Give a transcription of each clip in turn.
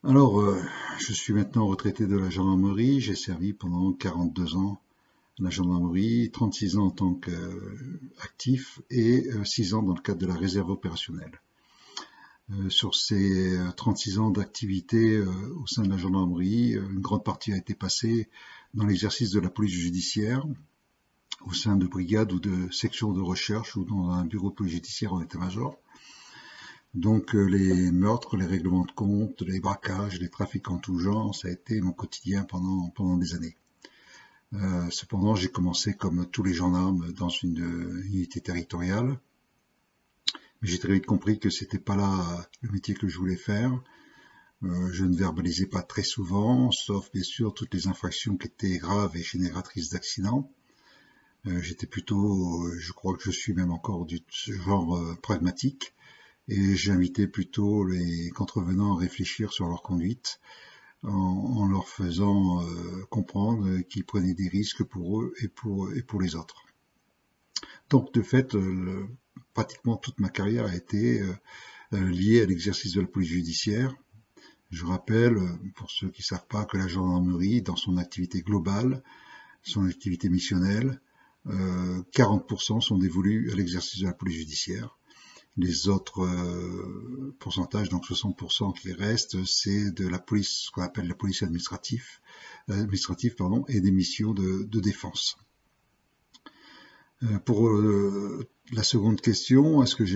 Alors, je suis maintenant retraité de la gendarmerie. J'ai servi pendant 42 ans à la gendarmerie, 36 ans en tant qu'actif et 6 ans dans le cadre de la réserve opérationnelle. Sur ces 36 ans d'activité au sein de la gendarmerie, une grande partie a été passée dans l'exercice de la police judiciaire, au sein de brigades ou de sections de recherche ou dans un bureau de police judiciaire en état-major. Donc les meurtres, les règlements de compte, les braquages, les trafics en tout genre, ça a été mon quotidien pendant des années. Cependant, j'ai commencé comme tous les gendarmes dans une unité territoriale, mais j'ai très vite compris que c'était pas là le métier que je voulais faire. Je ne verbalisais pas très souvent, sauf bien sûr toutes les infractions qui étaient graves et génératrices d'accidents. J'étais plutôt, je crois que je suis même encore du genre pragmatique. Et j'invitais plutôt les contrevenants à réfléchir sur leur conduite en leur faisant comprendre qu'ils prenaient des risques pour eux et pour les autres. Donc de fait, pratiquement toute ma carrière a été liée à l'exercice de la police judiciaire. Je rappelle, pour ceux qui ne savent pas, que la gendarmerie, dans son activité globale, son activité missionnelle, 40% sont dévolus à l'exercice de la police judiciaire. Les autres pourcentages, donc 60% qui restent, c'est de la police, ce qu'on appelle la police administrative, et des missions de défense. Pour la seconde question, est-ce que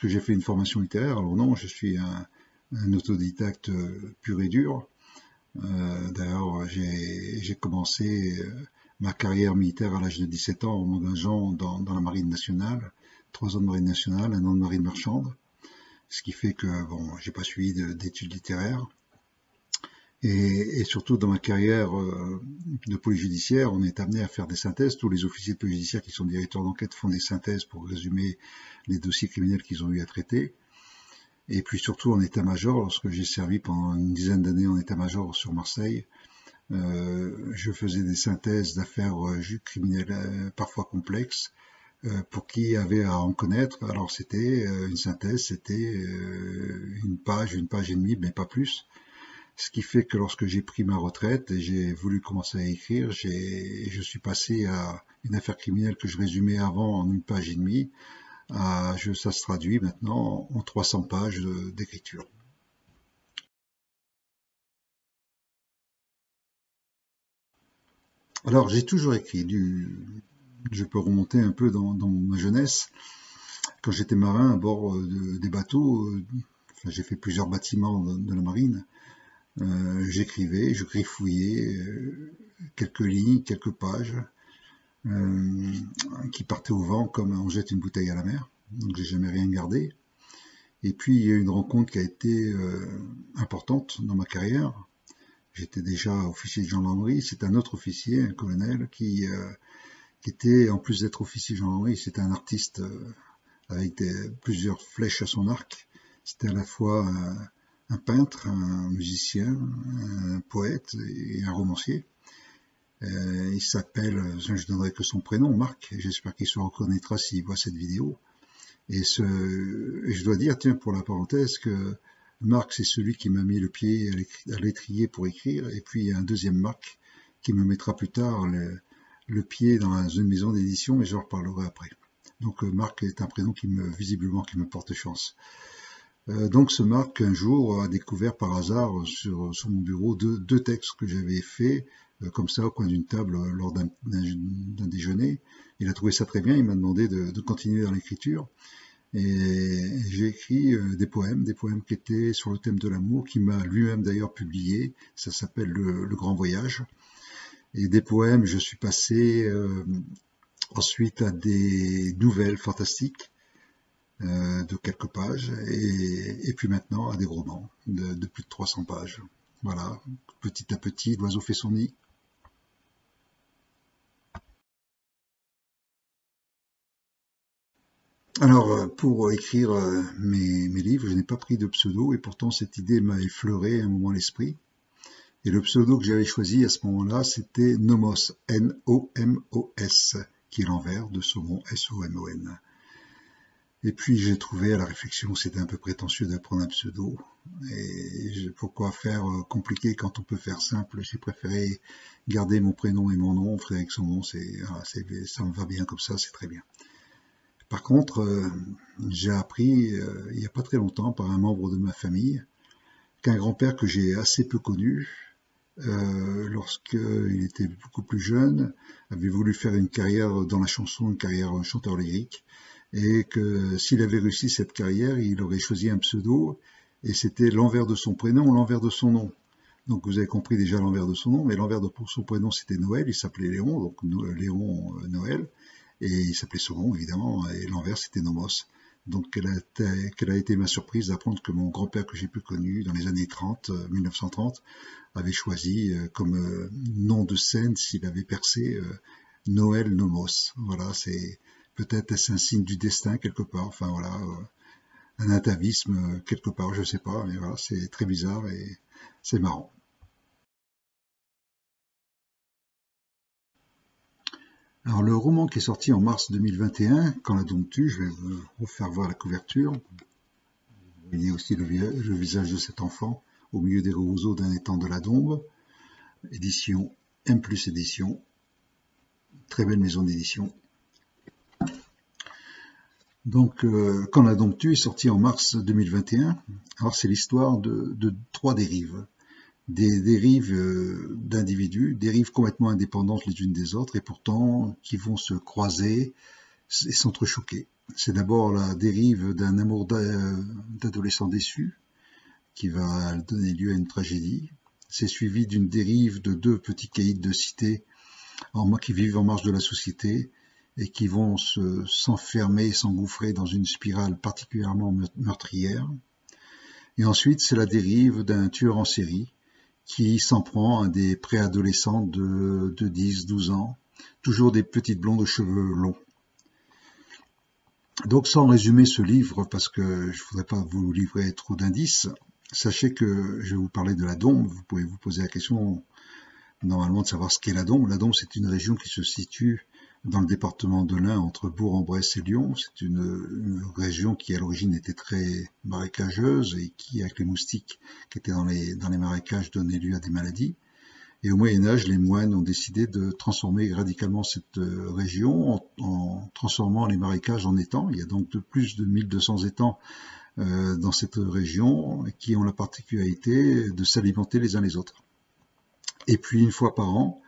j'ai fait une formation littéraire? Alors non, je suis un autodidacte pur et dur. D'ailleurs, j'ai commencé ma carrière militaire à l'âge de 17 ans en m'engageant dans la marine nationale. 3 ans de marine nationale, 1 an de marine marchande, ce qui fait que bon, j'ai pas suivi d'études littéraires. Et surtout dans ma carrière de police judiciaire, on est amené à faire des synthèses. Tous les officiers de police judiciaire qui sont directeurs d'enquête font des synthèses pour résumer les dossiers criminels qu'ils ont eu à traiter. Et puis surtout en état-major, lorsque j'ai servi pendant une dizaine d'années en état-major sur Marseille, je faisais des synthèses d'affaires criminelles parfois complexes, pour qui avait à en connaître. Alors c'était une synthèse, c'était une page et demie, mais pas plus. Ce qui fait que lorsque j'ai pris ma retraite et j'ai voulu commencer à écrire, je suis passé à une affaire criminelle que je résumais avant en une page et demie. Ça se traduit maintenant en 300 pages d'écriture. Alors j'ai toujours écrit. Je peux remonter un peu dans ma jeunesse. Quand j'étais marin à bord des bateaux, enfin, j'ai fait plusieurs bâtiments de la marine. J'écrivais, je griffouillais quelques lignes, quelques pages euh, qui partaient au vent comme on jette une bouteille à la mer. Donc j'ai jamais rien gardé. Et puis il y a eu une rencontre qui a été importante dans ma carrière. J'étais déjà officier de gendarmerie. C'est un autre officier, un colonel, qui était, en plus d'être officier de gendarmerie, c'était un artiste avec plusieurs flèches à son arc. C'était à la fois un peintre, un musicien, un poète et un romancier. Il s'appelle, je donnerai que son prénom, Marc, et j'espère qu'il se reconnaîtra s'il voit cette vidéo. Et je dois dire, tiens, pour la parenthèse, que Marc, c'est celui qui m'a mis le pied à l'étrier pour écrire, et puis il y a un deuxième Marc qui me mettra plus tard le pied dans une maison d'édition, mais j'en reparlerai après. Donc Marc est un prénom visiblement qui me porte chance. Donc ce Marc, un jour, a découvert par hasard sur mon bureau deux textes que j'avais faits, comme ça, au coin d'une table, lors d'un déjeuner. Il a trouvé ça très bien, il m'a demandé de continuer dans l'écriture. Et j'ai écrit des poèmes qui étaient sur le thème de l'amour, qu'il m'a lui-même d'ailleurs publié. Ça s'appelle le Grand Voyage. Et des poèmes, je suis passé ensuite à des nouvelles fantastiques de quelques pages, et puis maintenant à des romans de plus de 300 pages. Voilà, petit à petit, l'oiseau fait son nid. Alors, pour écrire mes livres, je n'ai pas pris de pseudo, et pourtant cette idée m'a effleuré un moment l'esprit. Et le pseudo que j'avais choisi à ce moment-là, c'était Nomos, N-O-M-O-S, qui est l'envers de saumon, S-O-M-O-N. Et puis j'ai trouvé à la réflexion que c'était un peu prétentieux d'apprendre un pseudo. Pourquoi faire compliqué quand on peut faire simple? J'ai préféré garder mon prénom et mon nom, Frédéric Saumon, voilà, ça me va bien comme ça, c'est très bien. Par contre, j'ai appris il n'y a pas très longtemps par un membre de ma famille qu'un grand-père que j'ai assez peu connu, lorsqu'il était beaucoup plus jeune, avait voulu faire une carrière dans la chanson, une carrière chanteur lyrique, et que s'il avait réussi cette carrière, il aurait choisi un pseudo, et c'était l'envers de son prénom, l'envers de son nom. Donc vous avez compris déjà l'envers de son nom, mais l'envers de son prénom c'était Noël, il s'appelait Léon, donc Léon Noël, et il s'appelait Saumon évidemment, et l'envers c'était Nomos. Donc quelle a été ma surprise d'apprendre que mon grand-père que j'ai peu connu dans les années 30, 1930, avait choisi comme nom de scène, s'il avait percé, Noël Nomos. Voilà, c'est peut-être est-ce un signe du destin quelque part, enfin voilà, un atavisme quelque part, je sais pas, mais voilà, c'est très bizarre et c'est marrant. Alors le roman qui est sorti en mars 2021, Quand la Dombe tue, je vais vous refaire voir la couverture. Vous voyez aussi le visage de cet enfant au milieu des roseaux d'un étang de la Dombe. Édition M+ édition, très belle maison d'édition. Donc, Quand la Dombe tue est sorti en mars 2021. Alors c'est l'histoire de trois dérives. Des dérives d'individus, dérives complètement indépendantes les unes des autres et pourtant qui vont se croiser et s'entrechoquer. C'est d'abord la dérive d'un amour d'adolescent déçu qui va donner lieu à une tragédie. C'est suivi d'une dérive de deux petits caïds de cité qui vivent en marge de la société et qui vont s'enfermer, s'engouffrer dans une spirale particulièrement meurtrière. Et ensuite, c'est la dérive d'un tueur en série qui s'en prend à des préadolescents de 10, 12 ans, toujours des petites blondes aux cheveux longs. Donc sans résumer ce livre, parce que je ne voudrais pas vous livrer trop d'indices, sachez que je vais vous parler de la Dombe. Vous pouvez vous poser la question normalement de savoir ce qu'est la Dombe. La Dombe, c'est une région qui se situe dans le département de l'Ain, entre Bourg-en-Bresse et Lyon. C'est une région qui, à l'origine, était très marécageuse et qui, avec les moustiques qui étaient dans les marécages, donnait lieu à des maladies. Et au Moyen-Âge, les moines ont décidé de transformer radicalement cette région en transformant les marécages en étangs. Il y a donc plus de 1200 étangs dans cette région qui ont la particularité de s'alimenter les uns les autres. Et puis, une fois par an,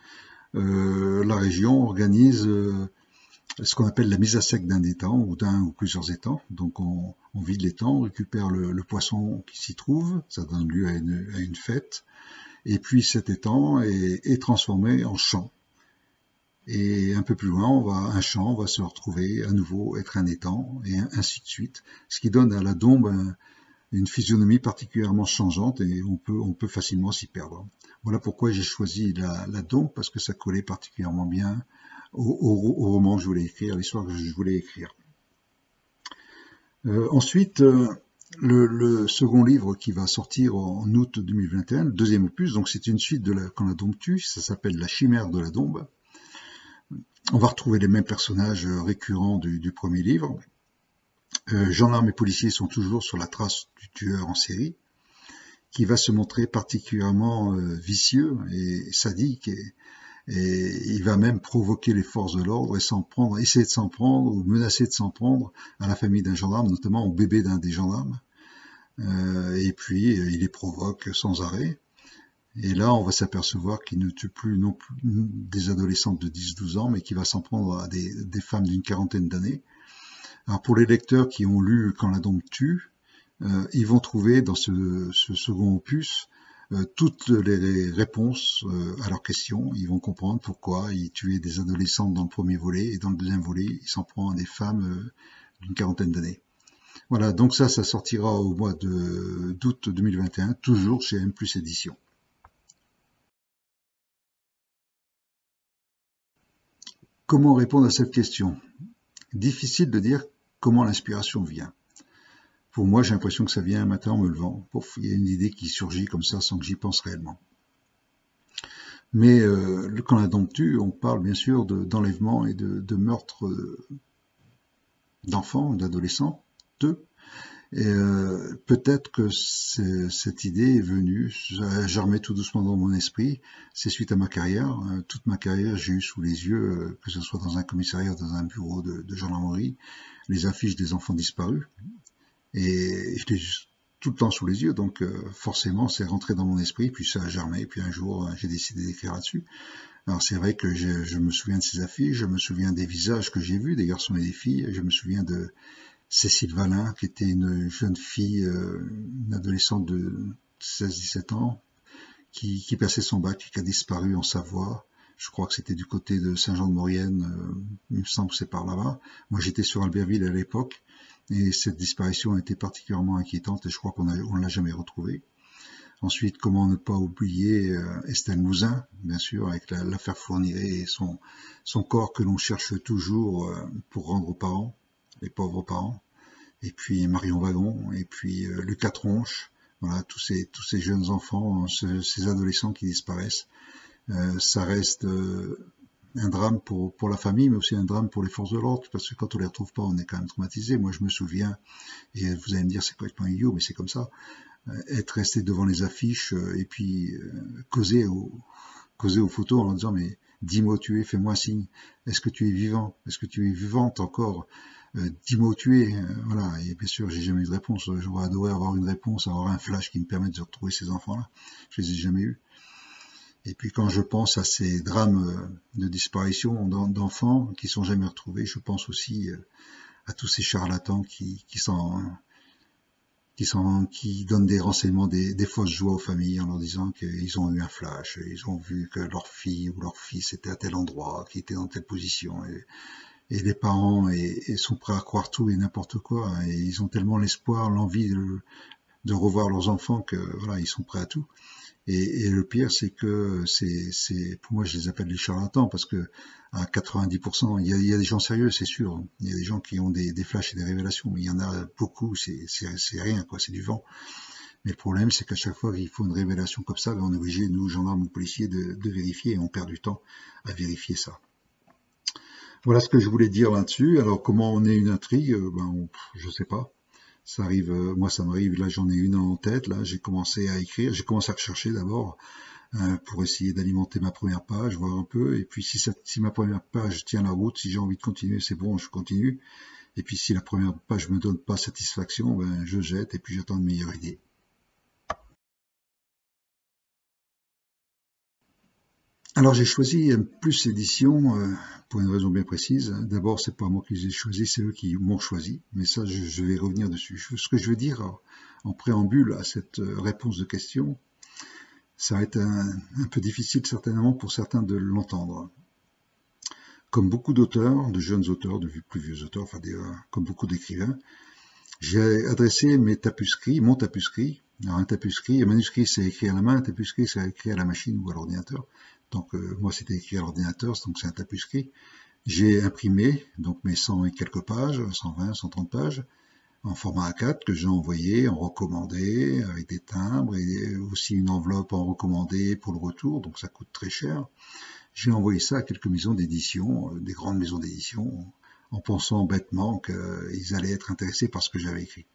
la région organise ce qu'on appelle la mise à sec d'un étang ou d'un ou plusieurs étangs. Donc on vide l'étang, on récupère le poisson qui s'y trouve, ça donne lieu à une fête, et puis cet étang est transformé en champ. Et un peu plus loin, un champ va se retrouver à nouveau être un étang, et ainsi de suite. Ce qui donne à la Dombe une physionomie particulièrement changeante, et on peut facilement s'y perdre. Voilà pourquoi j'ai choisi la Dombe, parce que ça collait particulièrement bien au roman que je voulais écrire, à l'histoire que je voulais écrire. Ensuite, le second livre qui va sortir en août 2021, le deuxième opus, donc c'est une suite de Quand la Dombe tue, ça s'appelle La Chimère de la Dombe. On va retrouver les mêmes personnages récurrents du premier livre. Gendarmes et policiers sont toujours sur la trace du tueur en série, qui va se montrer particulièrement vicieux et sadique, et il va même provoquer les forces de l'ordre et essayer de s'en prendre ou menacer de s'en prendre à la famille d'un gendarme, notamment au bébé d'un des gendarmes. Et puis il les provoque sans arrêt. Et là, on va s'apercevoir qu'il ne tue plus non plus des adolescentes de 10-12 ans, mais qu'il va s'en prendre à des femmes d'une quarantaine d'années. Alors pour les lecteurs qui ont lu Quand la Dombe tue, ils vont trouver dans ce second opus toutes les réponses à leurs questions. Ils vont comprendre pourquoi il tuait des adolescentes dans le premier volet, et dans le deuxième volet, il s'en prend à des femmes d'une quarantaine d'années. Voilà, donc ça sortira au mois d'août 2021, toujours chez M+ édition. Comment répondre à cette question? Difficile de dire comment l'inspiration vient. Pour moi, j'ai l'impression que ça vient un matin en me levant. Pouf, il y a une idée qui surgit comme ça sans que j'y pense réellement. Mais Quand la Dombe tue, on parle bien sûr d'enlèvement et de meurtre d'enfants, d'adolescents, deux. Et peut-être que cette idée est venue, ça a germé tout doucement dans mon esprit. C'est suite à ma carrière. Toute ma carrière, j'ai eu sous les yeux, que ce soit dans un commissariat ou dans un bureau de gendarmerie, les affiches des enfants disparus. Et je l'ai juste tout le temps sous les yeux, donc forcément c'est rentré dans mon esprit, puis ça a germé, puis un jour j'ai décidé d'écrire là-dessus. Alors c'est vrai que je me souviens de ces affiches, je me souviens des visages que j'ai vus, des garçons et des filles, je me souviens de Cécile Valin, qui était une jeune fille, une adolescente de 16-17 ans, qui passait son bac et qui a disparu en Savoie. Je crois que c'était du côté de Saint-Jean-de-Maurienne, il me semble que c'est par là-bas. Moi j'étais sur Albertville à l'époque, et cette disparition a été particulièrement inquiétante et je crois qu'on ne l'a jamais retrouvée. Ensuite, comment ne pas oublier Estelle Mouzin, bien sûr, avec l'affaire Fourniret et son corps que l'on cherche toujours pour rendre aux parents, les pauvres parents. Et puis Marion Wagon, et puis Lucas Tronche, voilà, tous ces jeunes enfants, ces adolescents qui disparaissent. Ça reste un drame pour la famille, mais aussi un drame pour les forces de l'ordre, parce que quand on les retrouve pas, on est quand même traumatisé. Moi, je me souviens, et vous allez me dire c'est complètement idiot, mais c'est comme ça, être resté devant les affiches et puis causer aux photos en leur disant mais dis-moi où tu es, fais-moi un signe. Est-ce que tu es vivant? Est-ce que tu es vivante encore? Dis-moi où tu es. Voilà. Et bien sûr, j'ai jamais eu de réponse. J'aurais adoré avoir une réponse, avoir un flash qui me permette de retrouver ces enfants-là. Je les ai jamais eus. Et puis quand je pense à ces drames de disparition d'enfants qui sont jamais retrouvés, je pense aussi à tous ces charlatans qui donnent des renseignements, des fausses joies aux familles en leur disant qu'ils ont eu un flash, ils ont vu que leur fille ou leur fils était à tel endroit, qui était dans telle position, et les parents sont prêts à croire tout et n'importe quoi, et ils ont tellement l'espoir, l'envie de revoir leurs enfants que voilà, ils sont prêts à tout. Et le pire, c'est que pour moi, je les appelle les charlatans parce que à 90%, il y a des gens sérieux, c'est sûr. Il y a des gens qui ont des flashs et des révélations, mais il y en a beaucoup, c'est rien, quoi, c'est du vent. Mais le problème, c'est qu'à chaque fois qu'il faut une révélation comme ça, on est obligé, nous, gendarmes ou policiers, de vérifier et on perd du temps à vérifier ça. Voilà ce que je voulais dire là-dessus. Alors, comment on est une intrigue? Je sais pas. Ça arrive, moi ça m'arrive, là j'en ai une en tête, là j'ai commencé à écrire, j'ai commencé à rechercher d'abord pour essayer d'alimenter ma première page, voir un peu, et puis si ma première page tient la route, si j'ai envie de continuer, c'est bon, je continue, et puis si la première page me donne pas satisfaction, ben je jette et puis j'attends une meilleure idée. Alors j'ai choisi Plus Édition pour une raison bien précise. D'abord, c'est pas moi qui les ai choisis, c'est eux qui m'ont choisi. Mais ça, je vais revenir dessus. Ce que je veux dire en préambule à cette réponse de question, ça va être un peu difficile certainement pour certains de l'entendre. Comme beaucoup d'auteurs, de jeunes auteurs, de plus vieux auteurs, comme beaucoup d'écrivains, j'ai adressé mon tapuscrit. Alors un manuscrit c'est écrit à la main, un tapuscrit c'est écrit à la machine ou à l'ordinateur. Donc moi c'était écrit à l'ordinateur, donc c'est un tapuscrit. J'ai imprimé donc mes 100 et quelques pages, 120, 130 pages, en format A4 que j'ai envoyé en recommandé avec des timbres et aussi une enveloppe en recommandé pour le retour, donc ça coûte très cher. J'ai envoyé ça à quelques maisons d'édition, des grandes maisons d'édition, en pensant bêtement qu'ils allaient être intéressés par ce que j'avais écrit.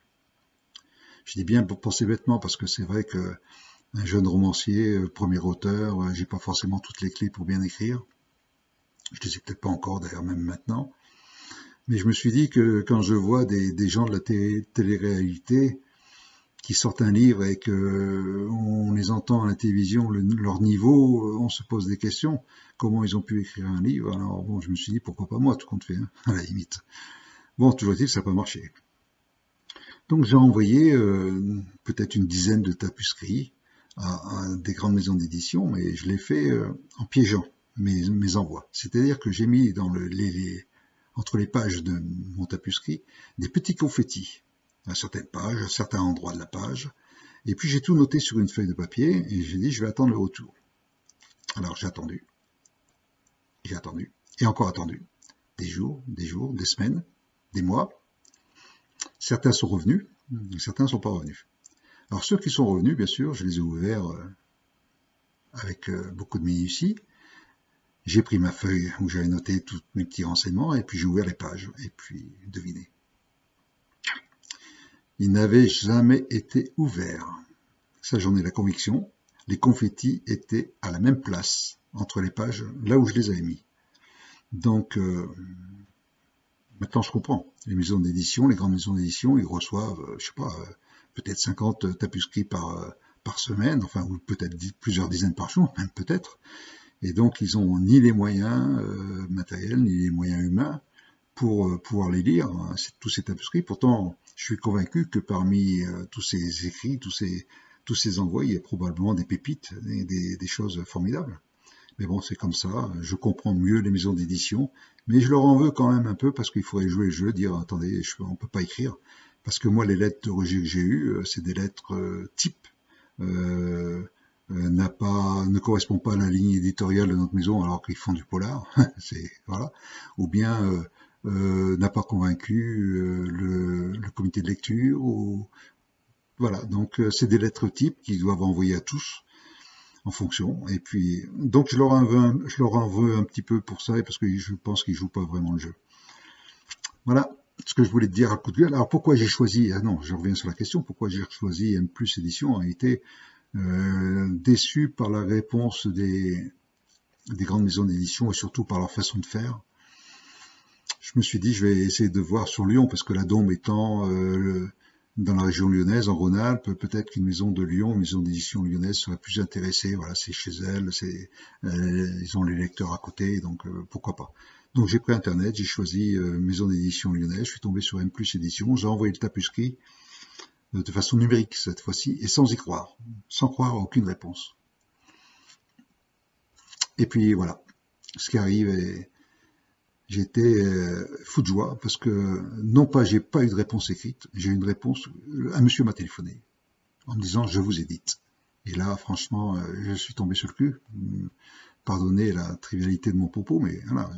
Je dis bien pour penser bêtement parce que c'est vrai que un jeune romancier, premier auteur, j'ai pas forcément toutes les clés pour bien écrire. Je les ai peut-être pas encore d'ailleurs même maintenant. Mais je me suis dit que quand je vois des gens de la télé-réalité qui sortent un livre et que on les entend à la télévision, leur niveau, on se pose des questions. Comment ils ont pu écrire un livre? Alors bon, je me suis dit pourquoi pas moi, tout compte fait, hein, à la limite. Bon, toujours est-il que ça n'a pas marché. Donc j'ai envoyé peut-être une dizaine de tapuscrits à des grandes maisons d'édition, mais je l'ai fait en piégeant mes envois. C'est-à-dire que j'ai mis entre les pages de mon tapuscrit des petits confettis à certaines pages, à certains endroits de la page, et puis j'ai tout noté sur une feuille de papier et j'ai dit je vais attendre le retour. Alors j'ai attendu, et encore attendu, des jours, des semaines, des mois. Certains sont revenus, et certains ne sont pas revenus. Alors ceux qui sont revenus, bien sûr, je les ai ouverts avec beaucoup de minutie. J'ai pris ma feuille où j'avais noté tous mes petits renseignements, et puis j'ai ouvert les pages, et puis devinez, ils n'avaient jamais été ouverts. Ça, j'en ai la conviction. Les confettis étaient à la même place, entre les pages, là où je les avais mis. Donc, maintenant je comprends. Les maisons d'édition, les grandes maisons d'édition, ils reçoivent, je sais pas, peut-être 50 tapuscrits par semaine, enfin, ou peut-être plusieurs dizaines par jour, même peut-être. Et donc, ils ont ni les moyens matériels, ni les moyens humains pour pouvoir les lire, hein, tous ces tapuscrits. Pourtant, je suis convaincu que parmi tous ces écrits, tous ces envois, il y a probablement des pépites, des choses formidables. Mais bon, c'est comme ça, je comprends mieux les maisons d'édition, mais je leur en veux quand même un peu parce qu'il faudrait jouer le jeu, dire attendez, on peut pas écrire. Parce que moi, les lettres de rejet que j'ai eues, c'est des lettres type. Ne correspond pas à la ligne éditoriale de notre maison alors qu'ils font du polar, c'est voilà, ou bien n'a pas convaincu le comité de lecture, ou voilà, donc c'est des lettres types qu'ils doivent envoyer à tous en fonction, et puis donc je leur en veux un petit peu pour ça, et parce que je pense qu'ils jouent pas vraiment le jeu. Voilà ce que je voulais te dire à coup de gueule. Alors pourquoi j'ai choisi, ah non, je reviens sur la question, pourquoi j'ai choisi M+ édition, a été déçu par la réponse des grandes maisons d'édition et surtout par leur façon de faire. Je me suis dit, je vais essayer de voir sur Lyon, parce que la Dôme étant dans la région lyonnaise, en Rhône-Alpes, peut-être qu'une maison de Lyon, une maison d'édition lyonnaise serait plus intéressée. Voilà, c'est chez elle, ils ont les lecteurs à côté, donc pourquoi pas. Donc j'ai pris Internet, j'ai choisi maison d'édition lyonnaise, je suis tombé sur M+ édition, j'ai envoyé le tapuscrit de façon numérique cette fois-ci, et sans y croire, sans croire à aucune réponse. Et puis voilà, ce qui arrive, et j'étais fou de joie, parce que non pas j'ai pas eu de réponse écrite, j'ai eu une réponse, un monsieur m'a téléphoné, en me disant je vous édite. Et là, franchement, je suis tombé sur le cul. Pardonnez la trivialité de mon propos, mais voilà,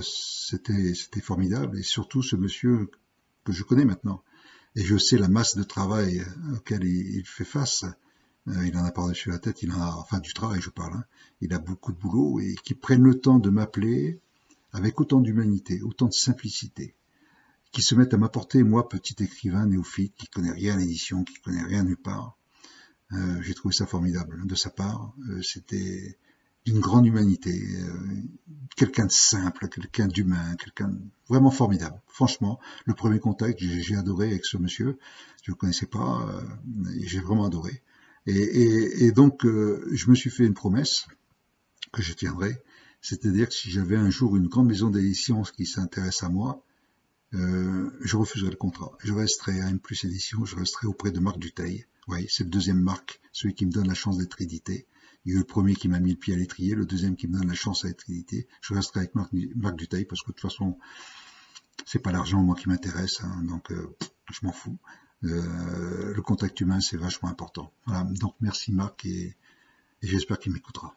c'était formidable, et surtout ce monsieur que je connais maintenant. Et je sais la masse de travail auquel il fait face. Il en a par-dessus la tête, il en a, enfin du travail je parle, hein. Il a beaucoup de boulot, et qui prennent le temps de m'appeler avec autant d'humanité, autant de simplicité, qui se mettent à m'apporter, moi, petit écrivain néophyte, qui connaît rien à l'édition, qui connaît rien nulle part. J'ai trouvé ça formidable de sa part. C'était d'une grande humanité, quelqu'un de simple, quelqu'un d'humain, quelqu'un vraiment formidable. Franchement, le premier contact, j'ai adoré avec ce monsieur. Je ne le connaissais pas, j'ai vraiment adoré. Et donc, je me suis fait une promesse que je tiendrai, c'est-à-dire que si j'avais un jour une grande maison d'édition qui s'intéresse à moi, je refuserai le contrat. Je resterai à M+ édition, je resterai auprès de Marc Dutheil. Oui, c'est le deuxième Marc, celui qui me donne la chance d'être édité. Il y a eu le premier qui m'a mis le pied à l'étrier, le deuxième qui me donne la chance d'être édité. Je resterai avec Marc Dutheil, parce que de toute façon, c'est pas l'argent moi qui m'intéresse, hein, donc je m'en fous. Le contact humain, c'est vachement important. Voilà, donc merci Marc, et j'espère qu'il m'écoutera.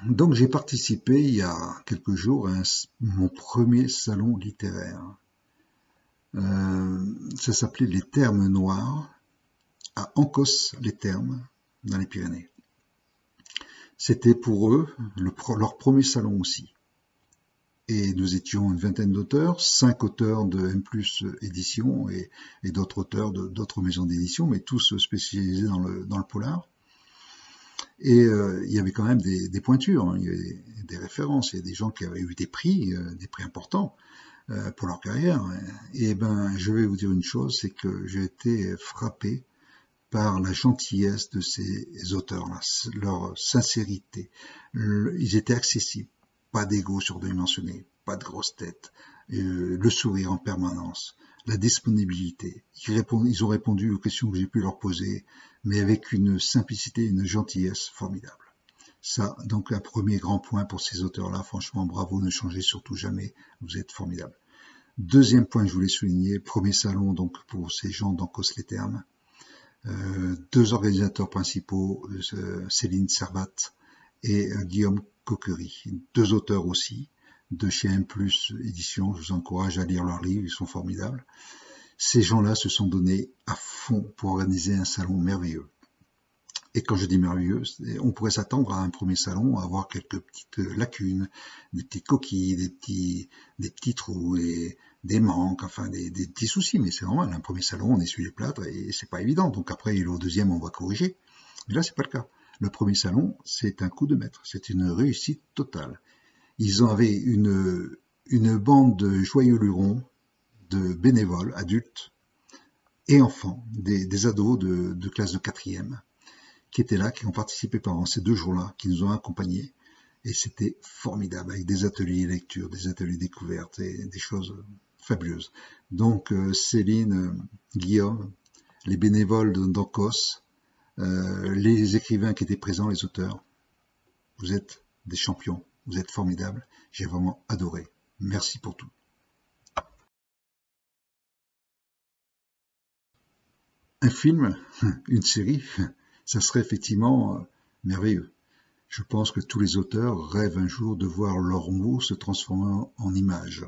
Donc j'ai participé il y a quelques jours à mon premier salon littéraire. Ça s'appelait les Thermes Noirs, à Ancos-les-Thermes, dans les Pyrénées. C'était pour eux leur premier salon aussi. Et nous étions une vingtaine d'auteurs, 5 auteurs de M+ édition et d'autres auteurs d'autres maisons d'édition, mais tous spécialisés dans le polar. Et il y avait quand même des pointures, hein, il y avait des références, il y a des gens qui avaient eu des prix importants pour leur carrière. Et ben, je vais vous dire une chose, c'est que j'ai été frappé par la gentillesse de ces auteurs-là, leur sincérité. Ils étaient accessibles, pas d'ego surdimensionné, pas de grosse tête, le sourire en permanence, la disponibilité. Ils ont répondu aux questions que j'ai pu leur poser, mais avec une simplicité, une gentillesse formidable. Ça, donc un premier grand point pour ces auteurs-là, franchement bravo, ne changez surtout jamais, vous êtes formidables. Deuxième point que je voulais souligner, premier salon donc pour ces gens d'Ancos-les-Thermes. 2 organisateurs principaux, Céline Servat et Guillaume Coquery, 2 auteurs aussi, de chez M+ édition, je vous encourage à lire leurs livres, ils sont formidables. Ces gens-là se sont donnés à fond pour organiser un salon merveilleux. Et quand je dis merveilleux, on pourrait s'attendre à un premier salon à avoir quelques petites lacunes, des petites coquilles, des petits trous, des manques, enfin des petits soucis, mais c'est normal. Un premier salon, on essuie les plâtres et c'est pas évident. Donc après, au deuxième, on va corriger. Mais là, c'est pas le cas. Le premier salon, c'est un coup de maître, c'est une réussite totale. Ils avaient une bande de joyeux lurons, de bénévoles, adultes et enfants, des ados de classe de quatrième, qui étaient là, qui ont participé pendant ces 2 jours-là, qui nous ont accompagnés. Et c'était formidable, avec des ateliers lecture, des ateliers découvertes et des choses fabuleuses. Donc Céline, Guillaume, les bénévoles d'Ancos, les écrivains qui étaient présents, les auteurs, vous êtes des champions, vous êtes formidables, j'ai vraiment adoré. Merci pour tout. Un film, une série, ça serait effectivement merveilleux. Je pense que tous les auteurs rêvent un jour de voir leurs mots se transformer en images.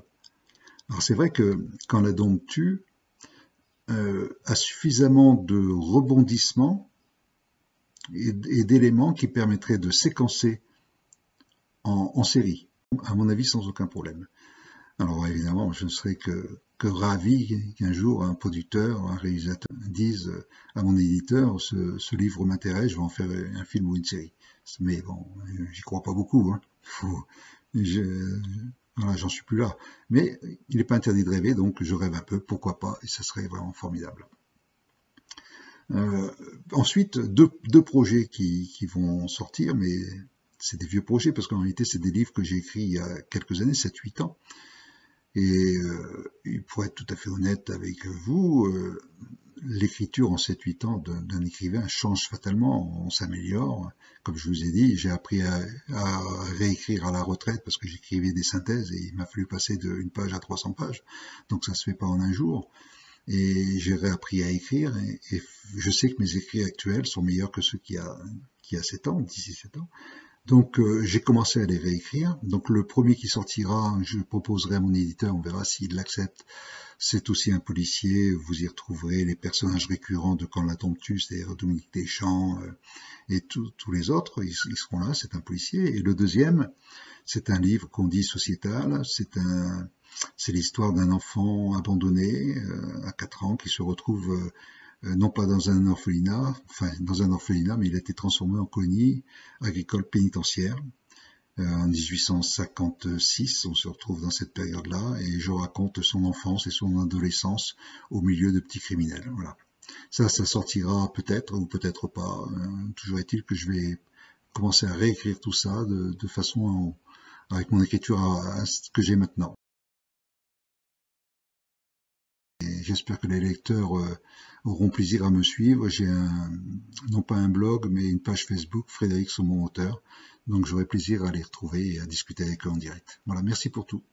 Alors c'est vrai que quand la dombe tue a suffisamment de rebondissements et d'éléments qui permettraient de séquencer en série, à mon avis sans aucun problème. Alors évidemment, je ne serais que ravi qu'un jour un producteur, un réalisateur dise à mon éditeur, ce livre m'intéresse, je vais en faire un film ou une série. Mais bon, j'y crois pas beaucoup. Hein. Voilà, j'en suis plus là. Mais il n'est pas interdit de rêver, donc je rêve un peu, pourquoi pas, et ce serait vraiment formidable. Ensuite, deux projets qui vont sortir, mais c'est des vieux projets, parce qu'en réalité, c'est des livres que j'ai écrits il y a quelques années, 7-8 ans. Et pour être tout à fait honnête avec vous, l'écriture en 7-8 ans d'un écrivain change fatalement, on s'améliore. Comme je vous ai dit, j'ai appris à réécrire à la retraite parce que j'écrivais des synthèses et il m'a fallu passer de 1 page à 300 pages. Donc ça se fait pas en un jour. Et j'ai réappris à écrire et je sais que mes écrits actuels sont meilleurs que ceux qui a 7 ans, d'ici 7 ans. Donc j'ai commencé à les réécrire. Donc le premier qui sortira, je proposerai à mon éditeur, on verra s'il l'accepte. C'est aussi un policier, vous y retrouverez les personnages récurrents de Quand la tombe tue, c'est-à-dire Dominique Deschamps et tous les autres, ils seront là, c'est un policier. Et le deuxième, c'est un livre qu'on dit sociétal, c'est l'histoire d'un enfant abandonné à 4 ans qui se retrouve non pas dans un orphelinat, mais il a été transformé en colonie agricole pénitentiaire. En 1856, on se retrouve dans cette période-là, et je raconte son enfance et son adolescence au milieu de petits criminels. Voilà. Ça sortira peut-être ou peut-être pas. Toujours est-il que je vais commencer à réécrire tout ça de façon avec mon écriture à ce que j'ai maintenant. J'espère que les lecteurs auront plaisir à me suivre. J'ai non pas un blog, mais une page Facebook, Frédéric Saumon Auteur. Donc j'aurai plaisir à les retrouver et à discuter avec eux en direct. Voilà, merci pour tout.